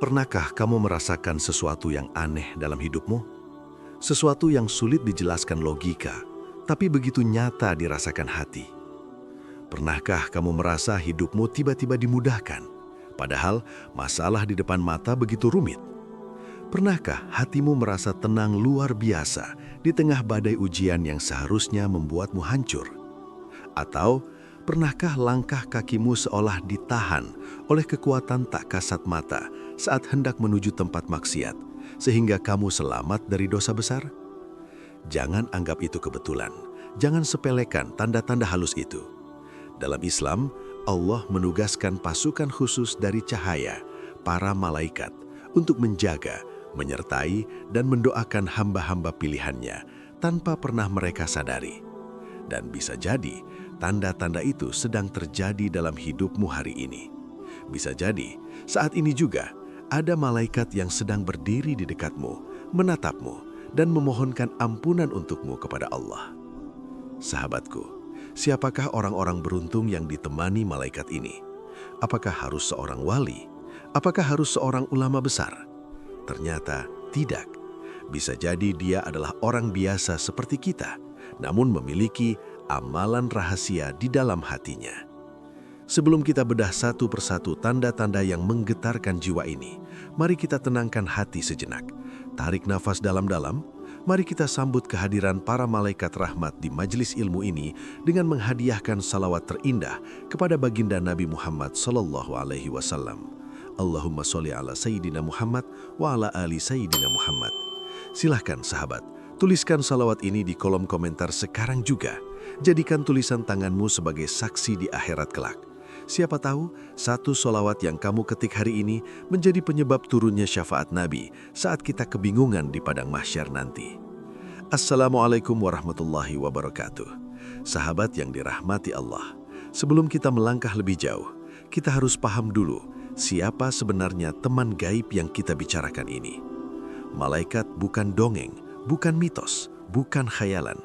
Pernahkah kamu merasakan sesuatu yang aneh dalam hidupmu? Sesuatu yang sulit dijelaskan logika, tapi begitu nyata dirasakan hati. Pernahkah kamu merasa hidupmu tiba-tiba dimudahkan, padahal masalah di depan mata begitu rumit? Pernahkah hatimu merasa tenang luar biasa di tengah badai ujian yang seharusnya membuatmu hancur? Atau pernahkah langkah kakimu seolah ditahan oleh kekuatan tak kasat mata saat hendak menuju tempat maksiat, sehingga kamu selamat dari dosa besar? Jangan anggap itu kebetulan. Jangan sepelekan tanda-tanda halus itu. Dalam Islam, Allah menugaskan pasukan khusus dari cahaya, para malaikat, untuk menjaga, menyertai, dan mendoakan hamba-hamba pilihannya tanpa pernah mereka sadari. Dan bisa jadi, tanda-tanda itu sedang terjadi dalam hidupmu hari ini. Bisa jadi, saat ini juga ada malaikat yang sedang berdiri di dekatmu, menatapmu, dan memohonkan ampunan untukmu kepada Allah. Sahabatku, siapakah orang-orang beruntung yang ditemani malaikat ini? Apakah harus seorang wali? Apakah harus seorang ulama besar? Ternyata tidak. Bisa jadi dia adalah orang biasa seperti kita, namun memiliki amalan rahasia di dalam hatinya. Sebelum kita bedah satu persatu tanda-tanda yang menggetarkan jiwa ini, mari kita tenangkan hati sejenak. Tarik nafas dalam-dalam, mari kita sambut kehadiran para malaikat rahmat di majelis ilmu ini dengan menghadiahkan salawat terindah kepada baginda Nabi Muhammad SAW. Allahumma sholli ala Sayyidina Muhammad wa ala ali Sayyidina Muhammad. Silahkan sahabat, tuliskan salawat ini di kolom komentar sekarang juga. Jadikan tulisan tanganmu sebagai saksi di akhirat kelak. Siapa tahu, satu solawat yang kamu ketik hari ini menjadi penyebab turunnya syafaat Nabi saat kita kebingungan di padang mahsyar nanti. Assalamualaikum warahmatullahi wabarakatuh. Sahabat yang dirahmati Allah, sebelum kita melangkah lebih jauh, kita harus paham dulu siapa sebenarnya teman gaib yang kita bicarakan ini. Malaikat bukan dongeng, bukan mitos, bukan khayalan.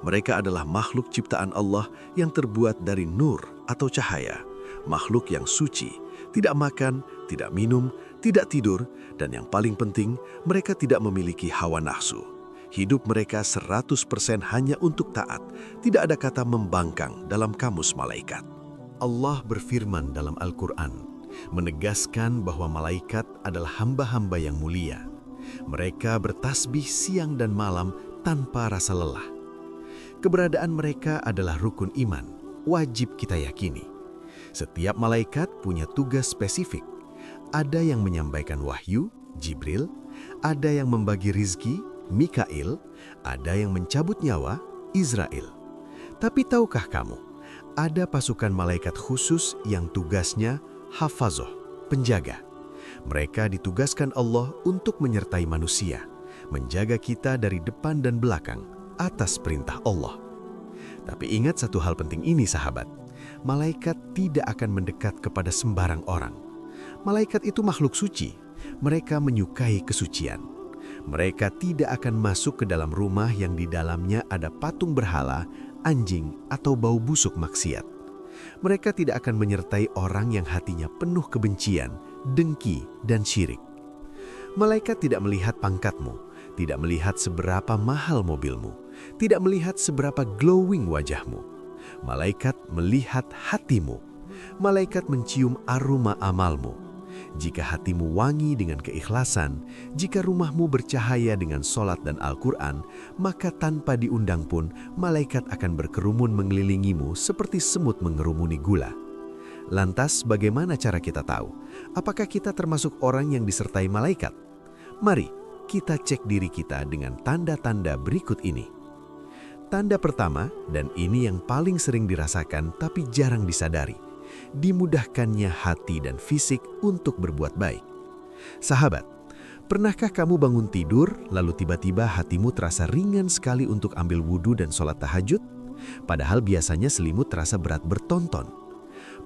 Mereka adalah makhluk ciptaan Allah yang terbuat dari nur atau cahaya. Makhluk yang suci, tidak makan, tidak minum, tidak tidur, dan yang paling penting, mereka tidak memiliki hawa nafsu. Hidup mereka 100% hanya untuk taat, tidak ada kata membangkang dalam kamus malaikat. Allah berfirman dalam Al-Quran, menegaskan bahwa malaikat adalah hamba-hamba yang mulia. Mereka bertasbih siang dan malam tanpa rasa lelah. Keberadaan mereka adalah rukun iman, wajib kita yakini. Setiap malaikat punya tugas spesifik. Ada yang menyampaikan wahyu, Jibril, ada yang membagi rizki, Mikail, ada yang mencabut nyawa, Israel. Tapi tahukah kamu, ada pasukan malaikat khusus yang tugasnya hafazoh, penjaga. Mereka ditugaskan Allah untuk menyertai manusia, menjaga kita dari depan dan belakang atas perintah Allah. Tapi ingat satu hal penting ini sahabat, malaikat tidak akan mendekat kepada sembarang orang. Malaikat itu makhluk suci, mereka menyukai kesucian. Mereka tidak akan masuk ke dalam rumah yang di dalamnya ada patung berhala, anjing, atau bau busuk maksiat. Mereka tidak akan menyertai orang yang hatinya penuh kebencian, dengki, dan syirik. Malaikat tidak melihat pangkatmu, tidak melihat seberapa mahal mobilmu, tidak melihat seberapa glowing wajahmu. Malaikat melihat hatimu. Malaikat mencium aroma amalmu. Jika hatimu wangi dengan keikhlasan, jika rumahmu bercahaya dengan sholat dan Al-Quran, maka tanpa diundang pun, malaikat akan berkerumun mengelilingimu seperti semut mengerumuni gula. Lantas, bagaimana cara kita tahu? Apakah kita termasuk orang yang disertai malaikat? Mari, kita cek diri kita dengan tanda-tanda berikut ini. Tanda pertama, dan ini yang paling sering dirasakan tapi jarang disadari, dimudahkannya hati dan fisik untuk berbuat baik. Sahabat, pernahkah kamu bangun tidur lalu tiba-tiba hatimu terasa ringan sekali untuk ambil wudhu dan sholat tahajud? Padahal biasanya selimut terasa berat bertonton.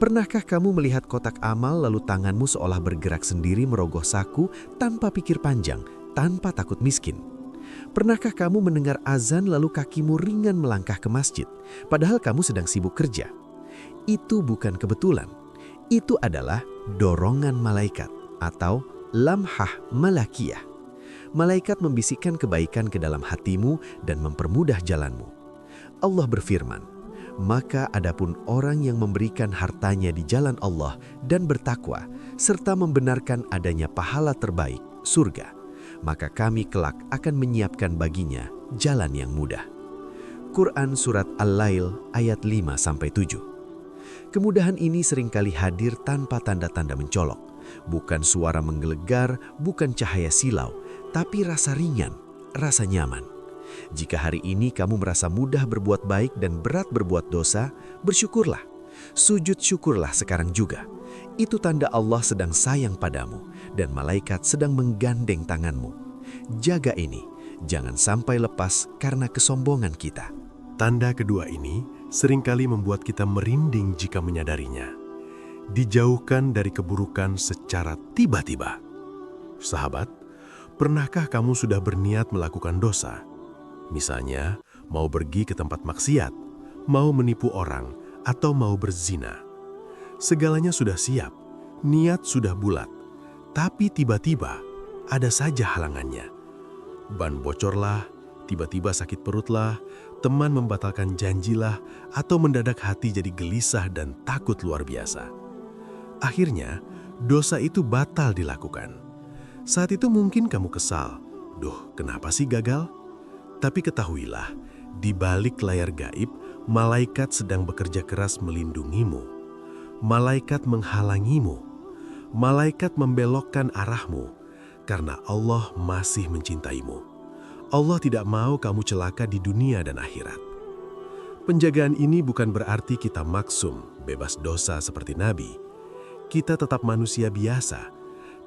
Pernahkah kamu melihat kotak amal lalu tanganmu seolah bergerak sendiri merogoh saku tanpa pikir panjang, tanpa takut miskin? Pernahkah kamu mendengar azan lalu kakimu ringan melangkah ke masjid, padahal kamu sedang sibuk kerja? Itu bukan kebetulan. Itu adalah dorongan malaikat atau lamhah malakiyah. Malaikat membisikkan kebaikan ke dalam hatimu dan mempermudah jalanmu. Allah berfirman, "Maka adapun orang yang memberikan hartanya di jalan Allah dan bertakwa, serta membenarkan adanya pahala terbaik, surga, maka kami kelak akan menyiapkan baginya jalan yang mudah." Quran Surat Al-Lail ayat 5-7. Kemudahan ini seringkali hadir tanpa tanda-tanda mencolok. Bukan suara menggelegar, bukan cahaya silau, tapi rasa ringan, rasa nyaman. Jika hari ini kamu merasa mudah berbuat baik dan berat berbuat dosa, bersyukurlah. Sujud syukurlah sekarang juga. Itu tanda Allah sedang sayang padamu dan malaikat sedang menggandeng tanganmu. Jaga ini, jangan sampai lepas karena kesombongan kita. Tanda kedua ini seringkali membuat kita merinding jika menyadarinya. Dijauhkan dari keburukan secara tiba-tiba. Sahabat, pernahkah kamu sudah berniat melakukan dosa? Misalnya, mau pergi ke tempat maksiat, mau menipu orang, atau mau berzina. Segalanya sudah siap, niat sudah bulat, tapi tiba-tiba ada saja halangannya. Ban bocorlah, tiba-tiba sakit perutlah, teman membatalkan janjilah, atau mendadak hati jadi gelisah dan takut luar biasa. Akhirnya, dosa itu batal dilakukan. Saat itu mungkin kamu kesal, "Duh, kenapa sih gagal?" Tapi ketahuilah, di balik layar gaib, malaikat sedang bekerja keras melindungimu. Malaikat menghalangimu. Malaikat membelokkan arahmu, karena Allah masih mencintaimu. Allah tidak mau kamu celaka di dunia dan akhirat. Penjagaan ini bukan berarti kita maksum, bebas dosa seperti Nabi. Kita tetap manusia biasa,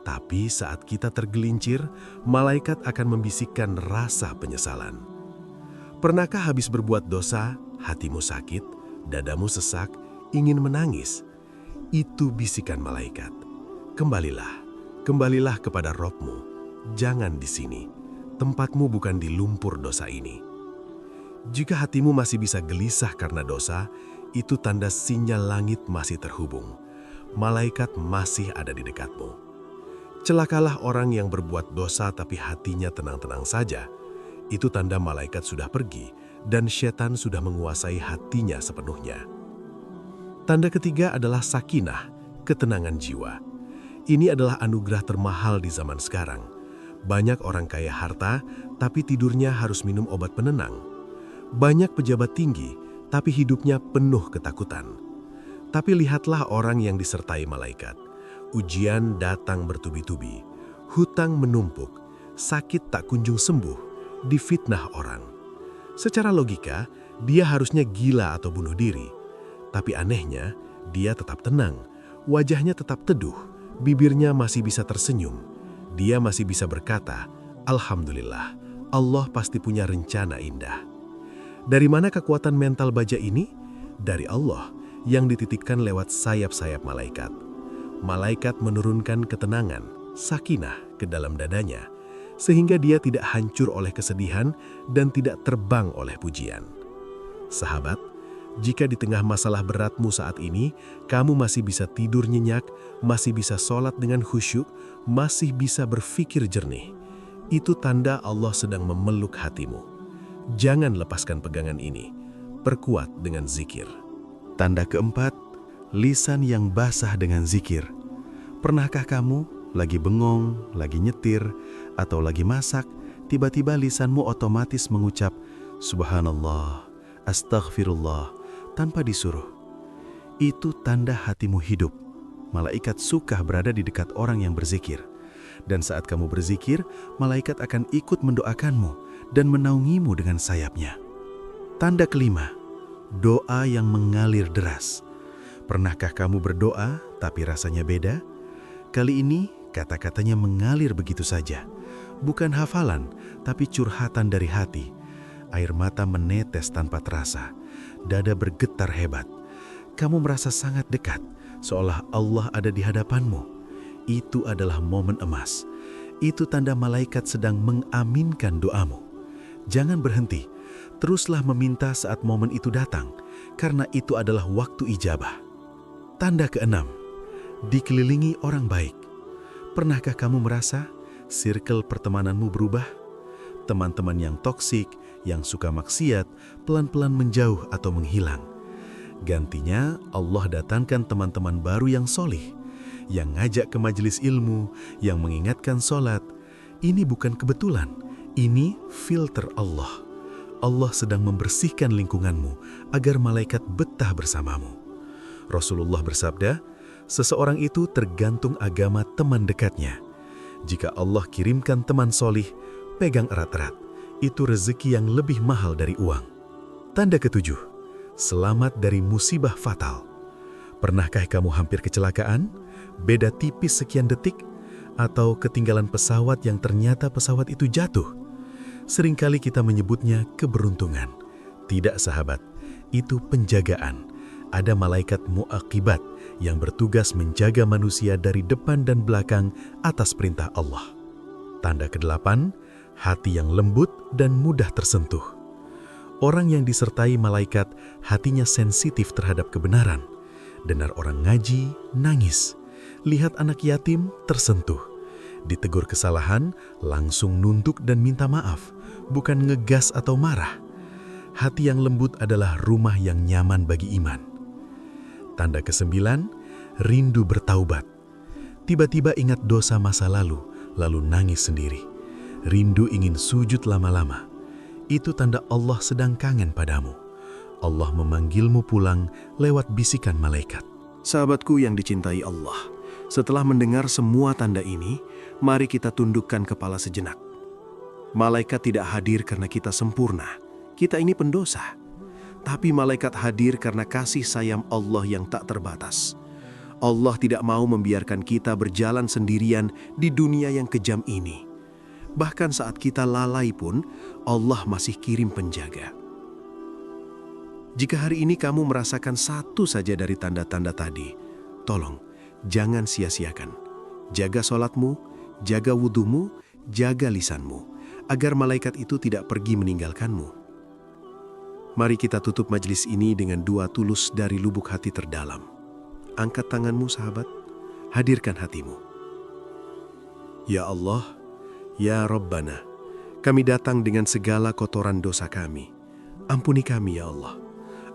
tapi saat kita tergelincir, malaikat akan membisikkan rasa penyesalan. Pernahkah habis berbuat dosa, hatimu sakit, dadamu sesak, ingin menangis? Itu bisikan malaikat. Kembalilah kepada Robmu. Jangan di sini. Tempatmu bukan di lumpur dosa ini. Jika hatimu masih bisa gelisah karena dosa, itu tanda sinyal langit masih terhubung. Malaikat masih ada di dekatmu. Celakalah orang yang berbuat dosa tapi hatinya tenang-tenang saja. Itu tanda malaikat sudah pergi dan setan sudah menguasai hatinya sepenuhnya. Tanda ketiga adalah sakinah, ketenangan jiwa. Ini adalah anugerah termahal di zaman sekarang. Banyak orang kaya harta, tapi tidurnya harus minum obat penenang. Banyak pejabat tinggi, tapi hidupnya penuh ketakutan. Tapi lihatlah orang yang disertai malaikat. Ujian datang bertubi-tubi, hutang menumpuk, sakit tak kunjung sembuh, difitnah orang. Secara logika, dia harusnya gila atau bunuh diri. Tapi anehnya, dia tetap tenang, wajahnya tetap teduh, bibirnya masih bisa tersenyum. Dia masih bisa berkata, "Alhamdulillah, Allah pasti punya rencana indah." Dari mana kekuatan mental baja ini? Dari Allah yang dititipkan lewat sayap-sayap malaikat. Malaikat menurunkan ketenangan, sakinah ke dalam dadanya, sehingga dia tidak hancur oleh kesedihan dan tidak terbang oleh pujian. Sahabat, jika di tengah masalah beratmu saat ini, kamu masih bisa tidur nyenyak, masih bisa sholat dengan khusyuk, masih bisa berpikir jernih, itu tanda Allah sedang memeluk hatimu. Jangan lepaskan pegangan ini, perkuat dengan zikir. Tanda keempat, lisan yang basah dengan zikir. Pernahkah kamu lagi bengong, lagi nyetir, atau lagi masak, tiba-tiba lisanmu otomatis mengucap, "Subhanallah, Astaghfirullah," tanpa disuruh? Itu tanda hatimu hidup. Malaikat suka berada di dekat orang yang berzikir. Dan saat kamu berzikir, malaikat akan ikut mendoakanmu dan menaungimu dengan sayapnya. Tanda kelima, doa yang mengalir deras. Pernahkah kamu berdoa tapi rasanya beda? Kali ini kata-katanya mengalir begitu saja. Bukan hafalan, tapi curhatan dari hati. Air mata menetes tanpa terasa. Dada bergetar hebat. Kamu merasa sangat dekat, seolah Allah ada di hadapanmu. Itu adalah momen emas. Itu tanda malaikat sedang mengaminkan doamu. Jangan berhenti, teruslah meminta saat momen itu datang, karena itu adalah waktu ijabah. Tanda keenam, dikelilingi orang baik. Pernahkah kamu merasa circle pertemananmu berubah? Teman-teman yang toksik, yang suka maksiat, pelan-pelan menjauh atau menghilang. Gantinya, Allah datangkan teman-teman baru yang solih, yang ngajak ke majelis ilmu, yang mengingatkan sholat. Ini bukan kebetulan, ini filter Allah. Allah sedang membersihkan lingkunganmu agar malaikat betah bersamamu. Rasulullah bersabda, seseorang itu tergantung agama teman dekatnya. Jika Allah kirimkan teman solih, pegang erat-erat. Itu rezeki yang lebih mahal dari uang. Tanda ketujuh, selamat dari musibah fatal. Pernahkah kamu hampir kecelakaan? Beda tipis sekian detik? Atau ketinggalan pesawat yang ternyata pesawat itu jatuh? Seringkali kita menyebutnya keberuntungan. Tidak, sahabat, itu penjagaan. Ada malaikat muaqibat yang bertugas menjaga manusia dari depan dan belakang atas perintah Allah. Tanda ke-8, hati yang lembut dan mudah tersentuh. Orang yang disertai malaikat, hatinya sensitif terhadap kebenaran. Dengar orang ngaji, nangis. Lihat anak yatim, tersentuh. Ditegur kesalahan, langsung nunduk dan minta maaf, bukan ngegas atau marah. Hati yang lembut adalah rumah yang nyaman bagi iman. Tanda ke-9, rindu bertaubat. Tiba-tiba ingat dosa masa lalu nangis sendiri. Rindu ingin sujud lama-lama. Itu tanda Allah sedang kangen padamu. Allah memanggilmu pulang lewat bisikan malaikat. Sahabatku yang dicintai Allah, setelah mendengar semua tanda ini, mari kita tundukkan kepala sejenak. Malaikat tidak hadir karena kita sempurna. Kita ini pendosa. Tapi malaikat hadir karena kasih sayang Allah yang tak terbatas. Allah tidak mau membiarkan kita berjalan sendirian di dunia yang kejam ini. Bahkan saat kita lalai pun, Allah masih kirim penjaga. Jika hari ini kamu merasakan satu saja dari tanda-tanda tadi, tolong, jangan sia-siakan. Jaga sholatmu, jaga wudumu, jaga lisanmu, agar malaikat itu tidak pergi meninggalkanmu. Mari kita tutup majelis ini dengan doa tulus dari lubuk hati terdalam. Angkat tanganmu, sahabat, hadirkan hatimu. Ya Allah, ya Rabbana, kami datang dengan segala kotoran dosa kami. Ampuni kami, ya Allah.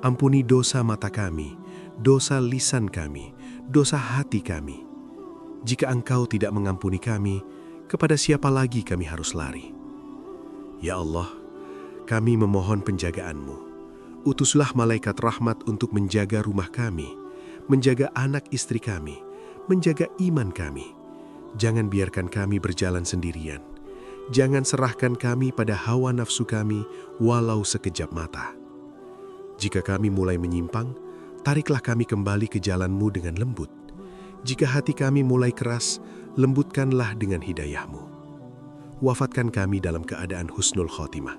Ampuni dosa mata kami, dosa lisan kami, dosa hati kami. Jika Engkau tidak mengampuni kami, kepada siapa lagi kami harus lari? Ya Allah, kami memohon penjagaan-Mu. Utuslah malaikat rahmat untuk menjaga rumah kami, menjaga anak istri kami, menjaga iman kami. Jangan biarkan kami berjalan sendirian. Jangan serahkan kami pada hawa nafsu kami walau sekejap mata. Jika kami mulai menyimpang, tariklah kami kembali ke jalan-Mu dengan lembut. Jika hati kami mulai keras, lembutkanlah dengan hidayah-Mu. Wafatkan kami dalam keadaan husnul khotimah,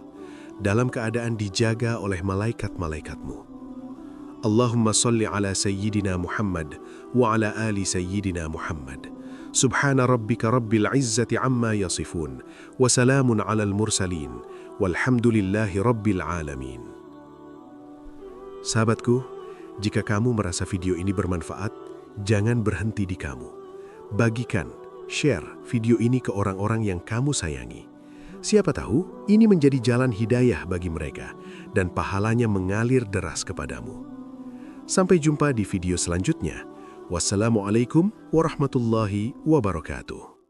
dalam keadaan dijaga oleh malaikat-malaikat-Mu. Allahumma salli ala Sayyidina Muhammad wa ala ali Sayyidina Muhammad. Subhana rabbika rabbil izzati amma yasifun, wa salamun ala al-mursalin, walhamdulillahi rabbil alamin. Sahabatku, jika kamu merasa video ini bermanfaat, jangan berhenti di kamu. Bagikan, share video ini ke orang-orang yang kamu sayangi. Siapa tahu ini menjadi jalan hidayah bagi mereka dan pahalanya mengalir deras kepadamu. Sampai jumpa di video selanjutnya. Wassalamualaikum warahmatullahi wabarakatuh.